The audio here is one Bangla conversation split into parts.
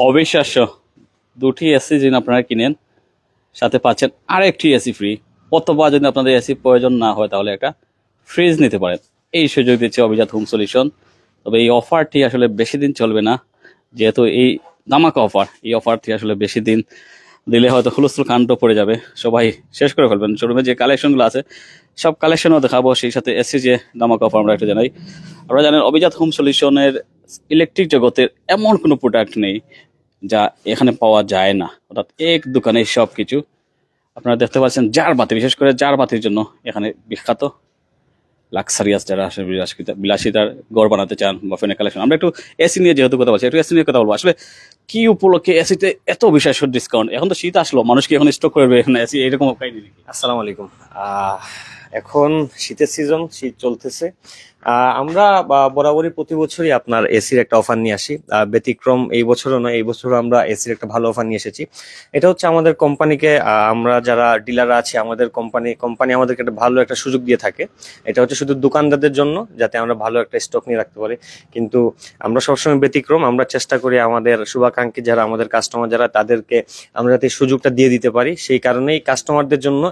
অবিশ্বাস্য, দুটি এসি যদি আপনারা কিনেন সাথে পাচ্ছেন আরেকটি এসি ফ্রি। অথবা যদি আপনাদের এসি প্রয়োজন না হয় তাহলে একটা ফ্রিজ নিতে পারেন। এই সুযোগ দিচ্ছে অভিজাত হোম সলিউশন। তবে এই অফারটি আসলে বেশি দিন চলবে না, যেহেতু এই ধামাকা অফার। এই অফারটি আসলে বেশি দিন দিলে হয়তো হুলস্থুল কাণ্ড পড়ে যাবে, সবাই শেষ করে ফেলবেন। শোরুমে যে কালেকশনগুলো আছে সব কালেকশনও দেখাবো, সেই সাথে এসি যে ধামাকা অফার আমরা একটু জানাই। আপনারা জানেন অভিজাত হোম সলিউশনের ইলেকট্রিক জগতের এমন কোনো প্রোডাক্ট নেই যা এখানে পাওয়া যায় না, অর্থাৎ এক দোকানে সব কিছু। আপনারা দেখতে পাচ্ছেন জার বাতি, বিশেষ করে জার বাতির জন্য এখানে বিখ্যাত। লাক্সারিয়াস যারা আসলে বিলাসিতার গড় বানাতে চান বা ফ্যানের কালেকশন। আমরা একটু এসি নিয়ে যেহেতু কথা বলছি, একটু এসি নিয়ে কথা বলবো। আসলে কি উপলক্ষে এসিতে এত বিশেষ ডিসকাউন্ট? এখন তো শীত আসলো, মানুষ কি এখন স্টক করবে এখন এসি? এরকম কাহিনী নাকি? আসসালামু আলাইকুম। এখন শীতের সিজন, শীত চলতেছে। আমরা বরাবরই প্রতি বছরই আপনার এসির একটা অফার নিয়ে আসি। ব্যতিক্রম এই বছরও নয়, এই বছরও আমরা এসির একটা ভালো অফার নিয়ে এসেছি। এটা হচ্ছে আমাদের কোম্পানিকে, আমরা যারা ডিলাররা আছি আমাদের কোম্পানি আমাদেরকে একটা ভালো একটা সুযোগ দিয়ে থাকে। এটা হচ্ছে শুধু দোকানদারদের জন্য, যাতে আমরা ভালো একটা স্টক নিয়ে রাখতে পারি। কিন্তু আমরা সবসময় ব্যতিক্রম, আমরা চেষ্টা করি আমাদের শুভাকাঙ্ক্ষী যারা, আমাদের কাস্টমার যারা, তাদেরকে আমরা যাতে এই সুযোগটা দিয়ে দিতে পারি। সেই কারণেই কাস্টমারদের জন্য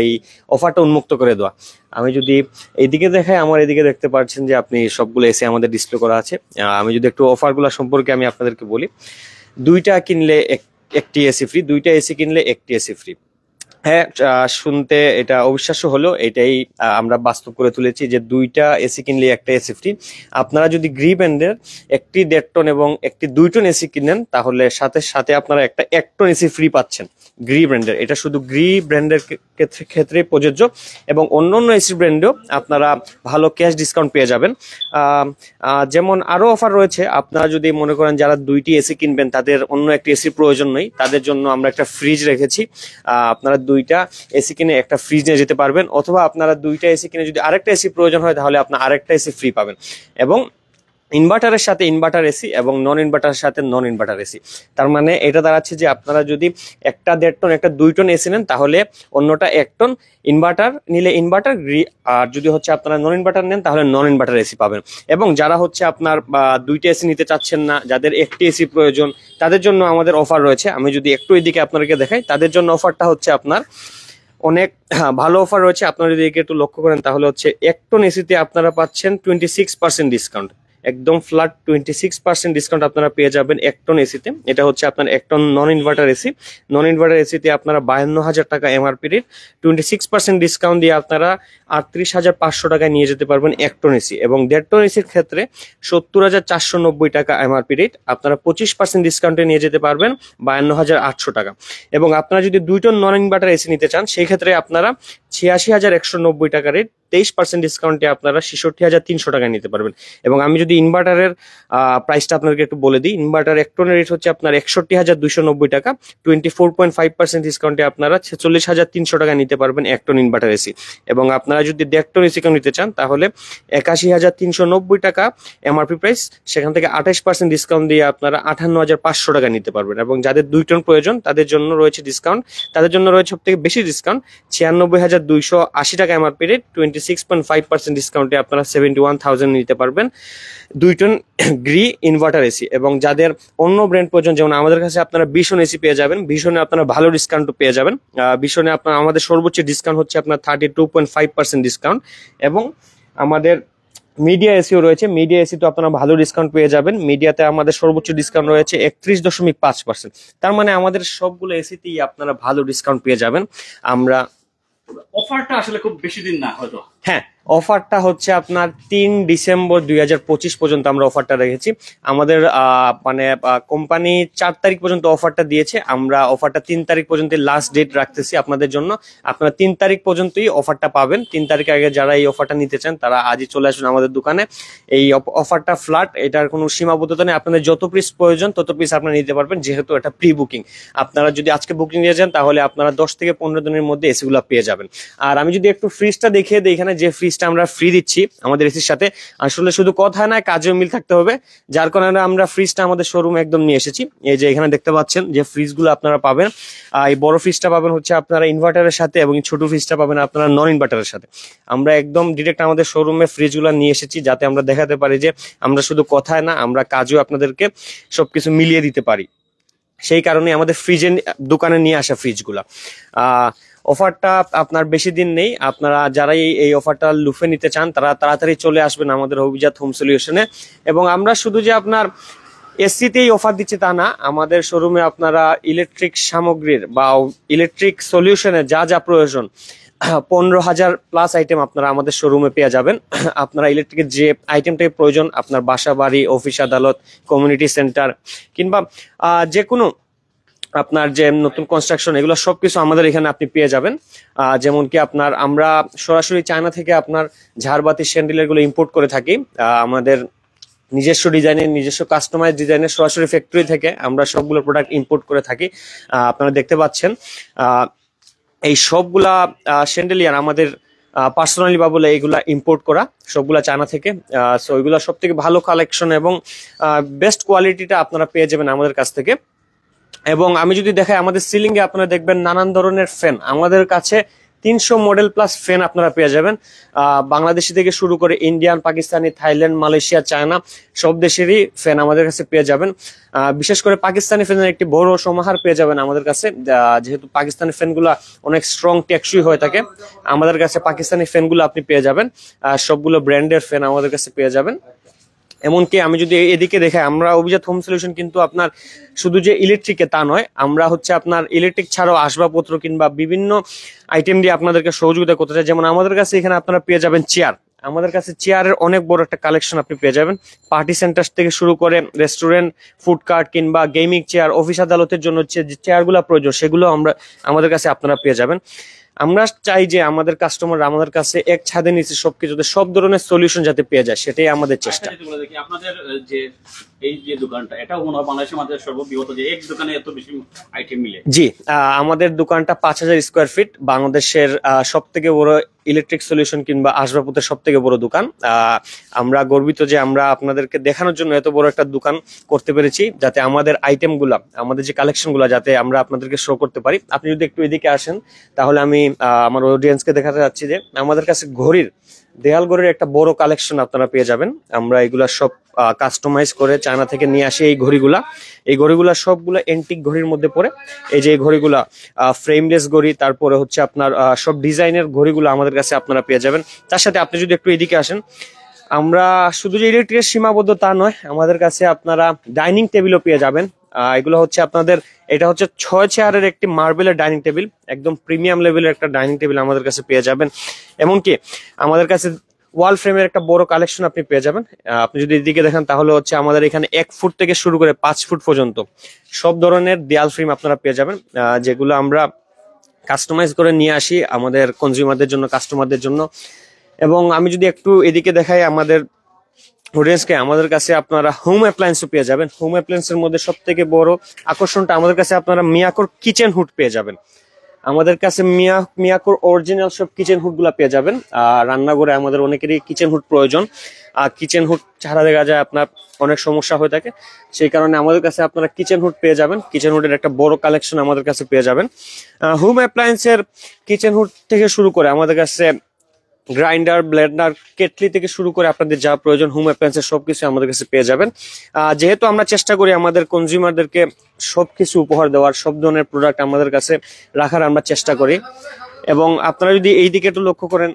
এই অফারটা উন্মুক্ত করে দেওয়া। আমি যদি এইদিকে দেখাই, আমার এদিকে দেখতে পাচ্ছেন যে আপনি সবগুলো এসি আমাদের ডিসপ্লে করা আছে। আমি যদি একটু অফারগুলো সম্পর্কে আমি আপনাদেরকে বলি। দুইটা কিনলে একটি এসি ফ্রি, দুইটা এসি কিনলে একটি এসি ফ্রি। হ্যাঁ, শুনতে এটা অবিশ্বাস্য হলো, এটাই আমরা বাস্তব করে তুলেছি যে দুইটা এসি কিনলে একটা এসি ফ্রি। আপনারা যদি গ্রি ব্র্যান্ডের একটি 1.5 টন এবং একটি 2 টন এসি কিনেন তাহলে সাথে সাথে আপনারা একটা 1 টন এসি ফ্রি পাচ্ছেন গ্রি ব্র্যান্ডের। এটা শুধু গ্রি ব্র্যান্ডের ক্ষেত্রে প্রযোজ্য, এবং অন্য এসি ব্র্যান্ডেও আপনারা ভালো ক্যাশ ডিসকাউন্ট পেয়ে যাবেন। যেমন আরো অফার রয়েছে, আপনারা যদি মনে করেন যারা দুইটি এসি কিনবেন তাদের অন্য একটি এসি প্রয়োজন নেই, তাদের জন্য আমরা একটা ফ্রিজ রেখেছি। আপনারা দুইটা এসি কিনে একটা ফ্রিজ নিয়ে যেতে পারবেন, অথবা আপনারা দুইটা এসি কিনে যদি আরেকটা এসি প্রয়োজন হয় তাহলে আপনার আরেকটা এসি ফ্রি পাবেন। এবং ইনভার্টারের সাথে ইনভার্টার এসি এবং নন ইনভার্টারের সাথে নন ইনভার্টার এসি। তার মানে এটা দাঁড়াচ্ছে যে আপনারা যদি একটা 1.5 টন একটা 2 টন এসি নেন তাহলে অন্যটা 1 টন ইনভার্টার নিলে ইনভার্টার, আর যদি হচ্ছে আপনারা নন ইনভার্টার নেন তাহলে নন ইনভার্টার এসি পাবেন। এবং যারা হচ্ছে আপনার দুইটা এসি নিতে চাচ্ছেন না, যাদের একটি এসি প্রয়োজন, তাদের জন্য আমাদের অফার রয়েছে। আমি যদি একটু এদিকে আপনাদেরকে দেখাই, তাদের জন্য অফারটা হচ্ছে আপনার অনেক ভালো অফার রয়েছে। আপনারা যদি একটু লক্ষ্য করেন তাহলে হচ্ছে 1 টন এসিতে আপনারা পাচ্ছেন 26% ডিসকাউন্ট, একদম ফ্ল্যাট 26% ডিসকাউন্ট আপনারা পেয়ে যাবেন 1 টন এসিতে। এটা হচ্ছে আপনার 1 ton non inverter AC. Non inverter এসিতে আপনারা 52,000 টাকা এমআরপি রেট, 26% ডিসকাউন্ট দিয়ে আপনারা 38,500 টাকায় নিয়ে যেতে পারবেন 1 টন এসি। এবং 1.5 টন এসির ক্ষেত্রে 70,490 টাকা এমআরপি রেট, আপনারা 25% ডিসকাউন্টে নিয়ে যেতে পারবেন 52,800 টাকা। এবং আপনারা যদি 2 টন নন ইনভার্টার এসি নিতে চান সেই ক্ষেত্রে আপনারা 86,190 টাকা রেট, 23% ডিসকাউন্টে আপনারা 66,300 টাকায় নিতে পারবেন। এবং আমি যদি ইনভার্টারের প্রাইসটা আপনাদেরকে একটু বলে দিই, ইনভার্টার 1 টনের রেট হচ্ছে আপনার 61,290 টাকা, 24.5% ডিসকাউন্টে আপনারা 46,300 টাকা নিতে পারবেন 1 টন ইনভার্টার এসি। এবং আপনারা যদি 1.5 টন এসি নিতে চান তাহলে 81,390 টাকা এমআরপি প্রাইস, সেখান থেকে 28% ডিসকাউন্ট দিয়ে আপনারা 58,500 টাকা নিতে পারবেন। এবং যাদের 2 টন প্রয়োজন তাদের জন্য রয়েছে ডিসকাউন্ট, তাদের জন্য রয়েছে সব থেকে বেশি ডিসকাউন্ট, 96,280 টাকা এমআরপি রেট, 26.5% ডিসকাউন্টে আপনারা 71,000 নিতে পারবেন 2 টন গ্রি ইনভার্টার এসি। এবং যাদের অন্য ব্র্যান্ড প্রয়োজন, যেমন আমাদের কাছে আপনারা ভীষণ এসি পেয়ে যাবেন, ভীষণে আপনারা ভালো ডিসকাউন্ট পেয়ে যাবেন। ভীষণে আপনার আমাদের সর্বোচ্চ ডিসকাউন্ট হচ্ছে আপনার 32.5% ডিসকাউন্ট। এবং আমাদের মিডিয়া এসিও রয়েছে, মিডিয়া এসি তো আপনারা ভালো ডিসকাউন্ট পেয়ে যাবেন। মিডিয়াতে আমাদের সর্বোচ্চ ডিসকাউন্ট রয়েছে 31.5%। তার মানে আমাদের সবগুলো এসিতেই আপনারা ভালো ডিসকাউন্ট পেয়ে যাবেন। আমরা অফারটা আসলে খুব বেশি দিন না হয়তো। হ্যাঁ, অফারটা হচ্ছে আপনার 3 ডিসেম্বর 2025 পর্যন্ত আমরা অফারটা রেখেছি। আমাদের মানে কোম্পানি 4 তারিখ পর্যন্ত অফারটা দিয়েছে, আমরা অফারটা 3 তারিখ পর্যন্ত লাস্ট ডেট রাখতেছি আপনাদের জন্য। আপনারা 3 তারিখ পর্যন্তই অফারটা পাবেন। 3 তারিখ আগে যারা এই অফারটা নিতে চান তারা আজই চলে আসুন আমাদের দোকানে। এই অফারটা ফ্ল্যাট, এটার কোনো সীমাবদ্ধতা নেই, আপনাদের যত পিস প্রয়োজন তত পিস আপনারা নিতে পারবেন, যেহেতু এটা প্রি বুকিং। আপনারা যদি আজকে বুকিং দিয়ে যান তাহলে আপনারা 10 থেকে 15 দিনের মধ্যে এসিগুলো পেয়ে যাবেন। আর আমি যদি একটু ফ্রিজটা দেখিয়ে দিই, এখানে বর্তমানে যে ফ্রিজটা আমরা ফ্রি দিচ্ছি আমাদের এসির সাথে, আসলে শুধু কথা নয়, কাজেও মিল থাকতে হবে, যার কারণে আমরা ফ্রিজটা আমাদের শোরুমে একদম নিয়ে এসেছি। এই যে এখানে দেখতে পাচ্ছেন যে ফ্রিজগুলো আপনারা পাবেন, এই বড় ফ্রিজটা পাবেন হচ্ছে আপনারা ইনভার্টারের সাথে, এবং ছোট ফ্রিজটা পাবেন আপনারা নন ইনভার্টারের সাথে। আমরা একদম ডিরেক্ট আমাদের শোরুমে ফ্রিজগুলো নিয়ে এসেছি, যাতে আমরা দেখাতে পারি যে আমরা শুধু কথায় না, আমরা কাজেও আপনাদেরকে সবকিছু মিলিয়ে দিতে পারি। সেই কারণে আমাদের ফ্রিজের দোকানে নিয়ে আসা ফ্রিজগুলা। অফারটা আপনার বেশি দিন নেই, আপনারা যারা এই অফারটা লুফে নিতে চান তারা তাড়াতাড়ি চলে আসবেন আমাদের অভিজাত হোম সলিউশনে। এবং আমরা শুধু যে আপনার এসিতেই অফার দিচ্ছি তা না, আমাদের শোরুমে আপনারা ইলেকট্রিক সামগ্রীর বা ইলেকট্রিক সলিউশনের যা যা প্রয়োজন 15,000+ আইটেম আপনারা আমাদের শোরুমে পেয়ে যাবেন। আপনারা ইলেকট্রিকের যে আইটেমটাই প্রয়োজন, আপনার বাসা বাড়ি, অফিস আদালত, কমিউনিটি সেন্টার কিংবা যে কোনো আপনার যে নতুন কনস্ট্রাকশন, এগুলো সবকিছু আমাদের এখানে আপনি পেয়ে যাবেন। যেমন কি আমরা সরাসরি চায়না থেকে আপনার ঝাড়বাতি স্যান্ডেল এগুলো ইম্পোর্ট করে থাকি। আমাদের নিজস্ব ডিজাইনের, নিজস্ব কাস্টমাইজ ডিজাইনের সরাসরি ফ্যাক্টরি থেকে আমরা সবগুলো প্রোডাক্ট ইম্পোর্ট করে থাকি। আপনারা দেখতে পাচ্ছেন এই সবগুলা স্যান্ডেলিয়ার আমাদের পার্সোনালি বা বলে এইগুলা ইম্পোর্ট করা, সবগুলা চায়না থেকে। সো এগুলা সব থেকে ভালো কালেকশন এবং বেস্ট কোয়ালিটিটা আপনারা পেয়ে যাবেন আমাদের কাছ থেকে। এবং আমি যদি দেখাই আমাদের সিলিং এ আপনারা দেখবেন নানান ধরনের ফ্যান আমাদের কাছে 300 মডেল প্লাস ফ্যান আপনারা পেয়ে যাবেন। বাংলাদেশি থেকে শুরু করে Indian, Pakistani, Thailand, Malaysia, China সব দেশেরই ফ্যান আমাদের কাছে পেয়ে যাবেন। বিশেষ করে পাকিস্তানি ফ্যানের একটি বড় সমাহার পেয়ে যাবেন আমাদের কাছে, যেহেতু পাকিস্তানি ফ্যানগুলা অনেক স্ট্রং, টেকসই হয়ে থাকে। আমাদের কাছে পাকিস্তানি ফ্যানগুলো আপনি পেয়ে যাবেন, সবগুলো ব্র্যান্ডের ফ্যান আমাদের কাছে পেয়ে যাবেন। এমনকি আমি যদি এদিকে দেখাই, আমরা অভিজাত হোম সলিউশন কিন্তু আপনার শুধু যে ইলেকট্রিকে তা নয়, আমরা হচ্ছে আপনার ইলেকট্রিক ছাড়াও আসবাবপত্র কিংবা বিভিন্ন আইটেম দিয়ে আপনাদেরকে সহযোগিতা করতে চাই। যেমন আমাদের কাছে এখানে আপনারা পেয়ে যাবেন চেয়ার, আমাদের কাছে চেয়ারের অনেক বড় একটা কালেকশন আপনি পেয়ে যাবেন। পার্টি সেন্টার থেকে শুরু করে রেস্টুরেন্ট, ফুড কার্ট কিংবা গেমিং চেয়ার, অফিস আদালতের জন্য যে চেয়ারগুলো প্রয়োজন সেগুলো আমাদের কাছে আপনারা পেয়ে যাবেন। আমরা চাই যে আমাদের কাস্টমার আমাদের কাছে এক ছাদের নিচে সবকিছুতে সব ধরনের সলিউশন যাতে পেয়ে যায়, সেটাই আমাদের চেষ্টা। দেখি আপনাদের যে এই যে দোকানটা, এটাও মনে হয় বাংলাদেশের মধ্যে সর্ববৃহৎ যে এক দোকানে এত বেশি আইটেম মিলে। জি, আমাদের দোকানটা 5,000 স্কোয়ার ফিট, বাংলাদেশের সব থেকে বড় ইলেকট্রিক সলিউশন কিংবা আসবাবপত্রের সব থেকে বড় দোকান। আমরা গর্বিত যে আমরা আপনাদেরকে দেখানোর জন্য এত বড় একটা দোকান করতে পেরেছি, যাতে আমাদের আইটেমগুলা, আমাদের যে কালেকশনগুলো যাতে আমরা আপনাদেরকে শো করতে পারি। আপনি যদি একটু এদিকে আসেন তাহলে আমি আমার অডিয়েন্সকে দেখাতে যাচ্ছি যে আমাদের কাছে দেয়াল ঘড়ির একটা বড় কালেকশন আপনারা পেয়ে যাবেন। আমরা এগুলা সব কাস্টমাইজ করে চায়না থেকে নিয়ে আসি। এই ঘড়িগুলা সবগুলো এন্টিক ঘড়ির মধ্যে পড়ে। এই যে ঘড়িগুলা ফ্রেমলেস ঘড়ি, তারপরে হচ্ছে আপনার সব ডিজাইনের ঘড়িগুলো আমাদের কাছে আপনারা পেয়ে যাবেন। তার সাথে আপনি যদি একটু এদিকে আসেন, আমরা শুধু যে ইলেকট্রিকের সীমাবদ্ধ তা নয়, আমাদের কাছে আপনারা ডাইনিং টেবিলও পেয়ে যাবেন। এগুলো হচ্ছে আপনাদের, এটা হচ্ছে 6 চেয়ারের একটি মার্বেলের ডাইনিং টেবিল, একদম প্রিমিয়াম লেভেলের একটা ডাইনিং টেবিল আমাদের কাছে পেয়ে যাবেন। এমনকি আমাদের কাছে ওয়াল ফ্রেমের একটা বড় কালেকশন আপনি পেয়ে যাবেন। আপনি যদি এদিকে দেখেন তাহলে হচ্ছে আমাদের এখানে 1 ফুট থেকে শুরু করে 5 ফুট পর্যন্ত সব ধরনের দেয়াল ফ্রেম আপনারা পেয়ে যাবেন, যেগুলো আমরা কাস্টমাইজ করে নিয়ে আসি আমাদের কনজিউমারদের জন্য, কাস্টমারদের জন্য। এবং আমি যদি একটু এদিকে দেখাই আমাদের অডিয়েন্সকে, আমাদের কাছে আপনারা হোম অ্যাপ্লায়েন্সও পেয়ে যাবেন। হোম অ্যাপ্লায়েন্সের মধ্যে সব থেকে বড় আকর্ষণটা আমাদের কাছে আপনারা মিয়াকোর কিচেন হুড পেয়ে যাবেন। আমাদের কাছে মিয়াকোর অরিজিনাল সব কিচেন হুড গুলা পেয়ে যাবেন। রান্নাঘরে আমাদের অনেকেরই কিচেন হুড প্রয়োজন, কিচেন হুড ছাড়া দেখা যায় আপনার অনেক সমস্যা হয়ে থাকে, সেই কারণে আমাদের কাছে আপনারা কিচেন হুড পেয়ে যাবেন। কিচেন হুডের একটা বড় কালেকশন আমাদের কাছে পেয়ে যাবেন। হোম অ্যাপ্লায়েন্সের কিচেন হুড থেকে শুরু করে আমাদের কাছে গ্রাইন্ডার, ব্লেন্ডার, কেটলি থেকে শুরু করে আপনাদের যা প্রয়োজন হোম অ্যাপ্লায়েন্সের সবকিছু আমাদের কাছে পেয়ে যাবেন। যেহেতু আমরা চেষ্টা করি আমাদের কনজিউমারদেরকে সবকিছু উপহার দেওয়ার, সব ধরনের প্রোডাক্ট আমাদের কাছে রাখার আমরা চেষ্টা করি। এবং আপনারা যদি এই দিকে একটু লক্ষ্য করেন,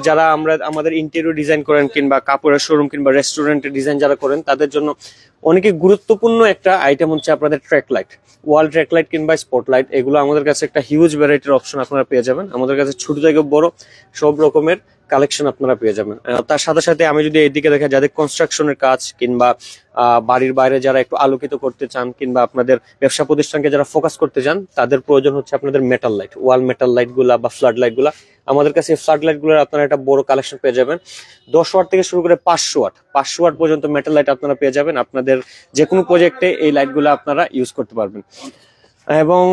যারা আমাদের ইন্টেরিয়র ডিজাইন করেন কিংবা কাপড়ের শোরুম কিংবা রেস্টুরেন্টের ডিজাইন যারা করেন, তাদের জন্য অনেকে গুরুত্বপূর্ণ একটা আইটেম হচ্ছে আপনাদের ট্র্যাক লাইট, ওয়াল ট্র্যাক লাইট কিংবা স্পটলাইট। এগুলো আমাদের কাছে একটা হিউজ ভ্যারাইটির অপশন আপনারা পেয়ে যাবেন। আমাদের কাছে ছোট থেকে বড় সব রকমের কালেকশন আপনারা পেয়ে যাবেন। তার সাথে সাথে আমি যদি এইদিকে দেখা, যাদের কনস্ট্রাকশনের কাজ কিংবা বাড়ির বাইরে যারা একটু আলোকিত করতে চান কিংবা আপনাদের ব্যবসা প্রতিষ্ঠানকে যারা ফোকাস করতে চান, তাদের প্রয়োজন হচ্ছে আপনাদের মেটাল লাইট, ওয়াল মেটাল লাইট গুলা বা ফ্লাড লাইট গুলা। আমাদের কাছে ফ্লাড লাইট গুলোর আপনারা একটা বড় কালেকশন পেয়ে যাবেন। 10 ওয়াট থেকে শুরু করে 500 ওয়াট পর্যন্ত মেটাল লাইট আপনারা পেয়ে যাবেন। আপনাদের যে কোনো প্রজেক্টে এই লাইট গুলা আপনারা ইউজ করতে পারবেন। এবং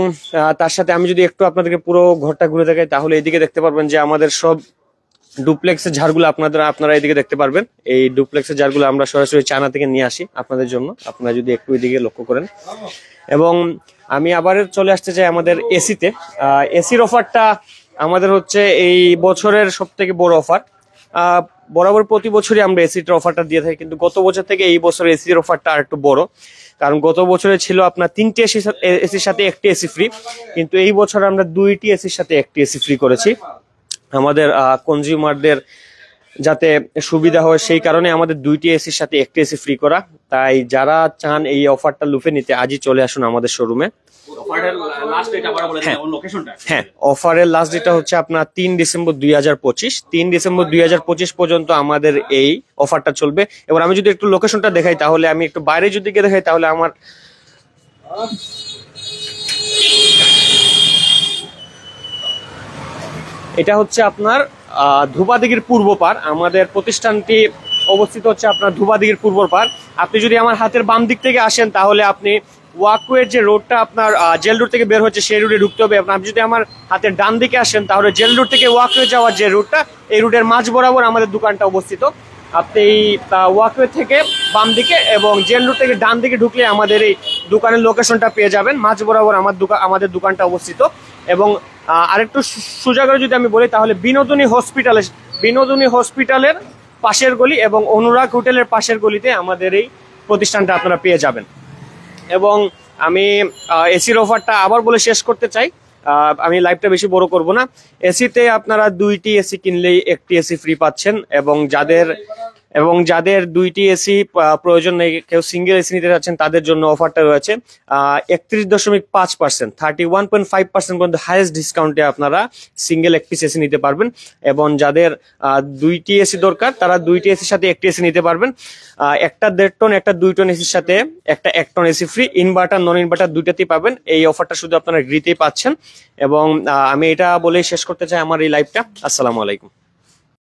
তার সাথে আমি যদি একটু আপনাদেরকে পুরো ঘরটা ঘুরে দেখাই, তাহলে এইদিকে দেখতে পারবেন যে আমাদের সব ডুপ্লেক্সের ঝাড়গুলো আপনারা এদিকে দেখতে পারবেন। এই ডুপ্লেক্সের ঝাড়গুলো আমরা সরাসরি চায়না থেকে নিয়ে আসি আপনাদের জন্য, আপনারা যদি একটু এদিকে লক্ষ্য করেন। এবং আমি আবার চলে আসতে চাই আমাদের এসিতে। এসির অফারটা আমাদের হচ্ছে এই বছরের সব থেকে বড় অফার। বরাবর প্রতি বছরই আমরা এসির অফারটা দিয়ে থাকি, কিন্তু গত বছর থেকে এই বছর এসির অফারটা আর একটু বড়। কারণ গত বছরে ছিল আপনার 3টি এসির সাথে 1টি এসি ফ্রি, কিন্তু এই বছর আমরা 2টি এসির সাথে 1টি এসি ফ্রি করেছি আমাদের কনজিউমারদের যাতে সুবিধা হয়, সেই কারণে আমাদের 2টি এসির সাথে 1টি এসি ফ্রি করা। তাই যারা চান এই অফারটা লুফে নিতে আজই চলে আসুন আমাদের শোরুমে। হ্যাঁ, অফারের লাস্ট ডেটটা হচ্ছে আপনার 3 ডিসেম্বর 2025। 3 ডিসেম্বর 2025 পর্যন্ত আমাদের এই অফারটা চলবে। এবার আমি যদি একটু লোকেশনটা দেখাই, তাহলে আমি একটু বাইরে যদি গিয়ে দেখাই, তাহলে আমার এটা হচ্ছে আপনার ধুবাদিঘির পূর্ব পার। আমাদের প্রতিষ্ঠানটি অবস্থিত হচ্ছে আপনার ধুবাদিঘির পূর্ব পার। আপনি যদি আমার হাতের বাম দিক থেকে আসেন, তাহলে আপনি ওয়াকওয়ের যে রোডটা আপনার জেল রোড থেকে বের হচ্ছে সেই রুটে ঢুকতে হবে। আপনি যদি আমার হাতের ডান দিকে আসেন, তাহলে জেল রোড থেকে ওয়াকওয়ে যাওয়ার যে রুটটা, এই রুটের মাঝ বরাবর আমাদের দোকানটা অবস্থিত। আপনি এই ওয়াকওয়ে থেকে বাম দিকে এবং জেল রোড থেকে ডান দিকে ঢুকলে আমাদের এই দোকানের লোকেশনটা পেয়ে যাবেন। মাঝ বরাবর আমাদের দোকানটা অবস্থিত। এবং আরেকটু সোজা করে যদি আমি বলি, তাহলে বিনোদিনী হসপিটালের পাশের গলি এবং অনুরাগ হোটেলের পাশের গলিতে আমাদের এই প্রতিষ্ঠানটা আপনারা পেয়ে যাবেন। এবং আমি এসির অফারটা আবার বলে শেষ করতে চাই, আমি লাইভটা বেশি বড় করব না। এসিতে আপনারা 2টি এসি কিনলেই 1টি এসি ফ্রি পাচ্ছেন। এবং যাদের 2টি এসি প্রয়োজন নেই, কেউ সিঙ্গেল এসি নিতে যাচ্ছেন, তাদের জন্য অফারটা রয়েছে 31.5%, 31.5% পর্যন্ত হাইয়েস্ট ডিসকাউন্টে আপনারা সিঙ্গেল এক পিস এসি নিতে পারবেন। এবং যাদের 2টি এসি দরকার, তারা 2টি এসির সাথে 1টি এসি নিতে পারবেন। একটা 1.5 টন, একটা 2 টন এসির সাথে একটা 1 ton AC free. Inverter non inverter দুইটাতেই পাবেন। এই অফারটা শুধু আপনারা গ্রিতেই পাচ্ছেন। এবং আমি এটা বলেই শেষ করতে চাই আমার এই লাইভটা। আসসালামু আলাইকুম।